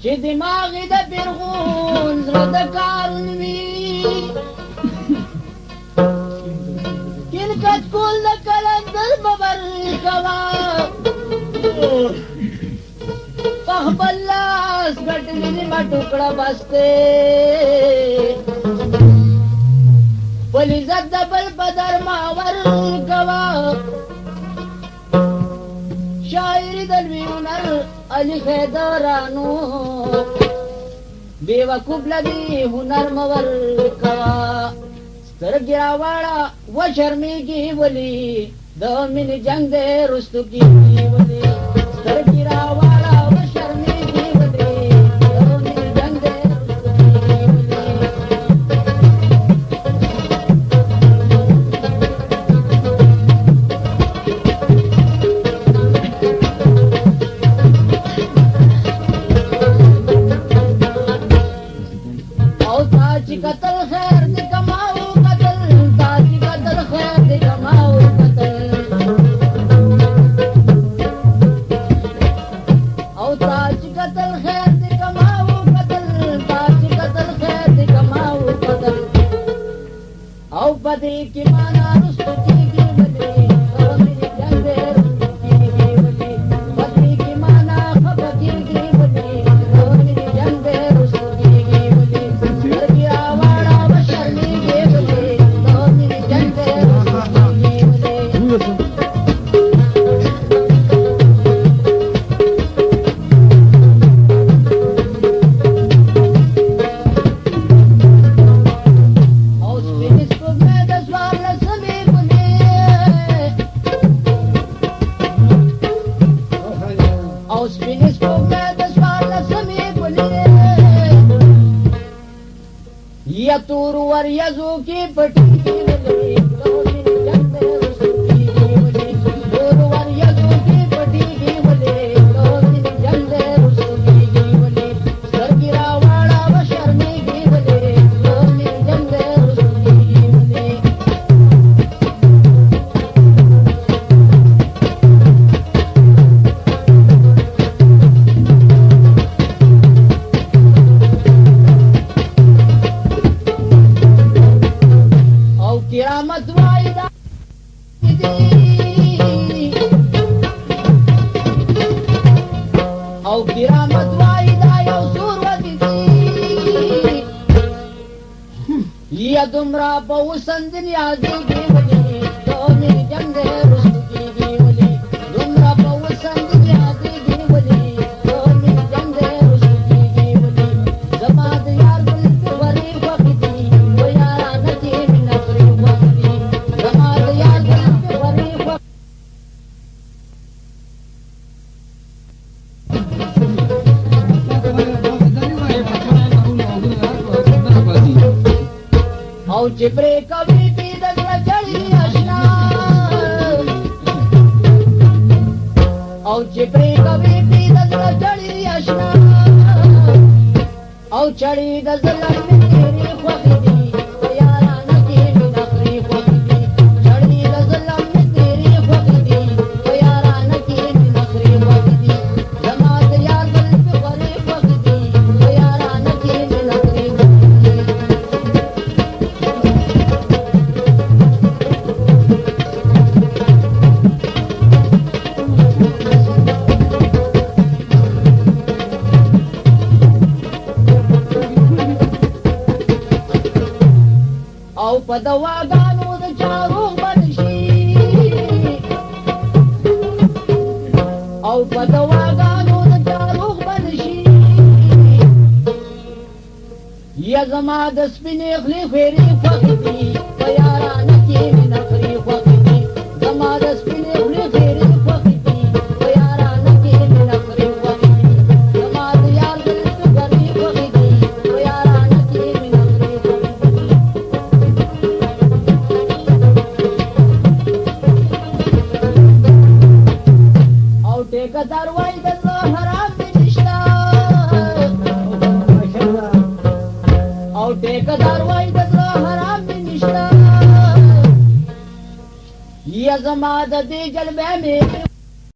چې دماغ د پیرغون زړه د کارون وي کلکت کول د کلندر ببر کوا په خپل لاس ګټلې نیمه ټوکړه بسته بل عزت د بل په درماور کوا شاعري د لوی هنر علي خیدرانو بیوقوف لګي هنر مور کوا سترګې راواړه وشرمېږي ولي د مینې جنګ دی رستو کېږي ولي سترګې راواړه وشرمېږي ولي د مینې جنګ دی رستو کېږي ولي قتل خیر دی کماو قتل تاجی قتل خیر دی کماو قتل او تاجی قتل خیر دی کماو قتل تاجی قتل خیر دی کماو قتل او پدی کی مانا رستو کیږي ولی او میری جنگ دی رستو کیږي ولی پدی کی مانا خفه کیږي ولی او میری جنگ دی رستو کیږي ولی या तूर वर यजू की पटी की वली मेरी जंग में रस्तू की वली तूर वर यजू की पटी की वली मेरी जंग में रस्तू की वली सर गिरा वाड़ा व शर्मी की वली मेरी जंग में रस्तू की वली قیامت وایدا او قیامت وایدا یو سور ودی یا دمرا په وسند نیازي دی ولی تو میری جنگ رستو کیږي ولی دمرا په وسند نیازي دی ولی تو میری جنگ رستو کیږي ولی زما د یار ګل په وری وخت دی و یارا نتی نفرې او چې پرې کوي پی د چړې آشنا او چې پرې کوي پی د چړې آشنا او چړې د ظلم تیری خوږې دي یارا نکي نخري خوږې دي چړې د ظلم تیری خوږې دي یارا نکي نخري خوږې دي زما د یار دل په غري خوږې دي یارا نکي نخري او په دواګانو د چارو بدشي او په دواګانو د چارو بدشي یا زما د سپینې خلی خېری خوښې دي په یارانه کې مې نخرې خوښې دي زما د سپینې خلی خېری خوښې دي په یارانه کې مې نخرې خوښې دي زما د یار دل په ګرمې خوښې دي په یارانه کې مې نخرې خوښې دي ټیکدار وای د حرام نشتا او ټیکدار وای د حرام نشتا یا زما د دې جلبه مې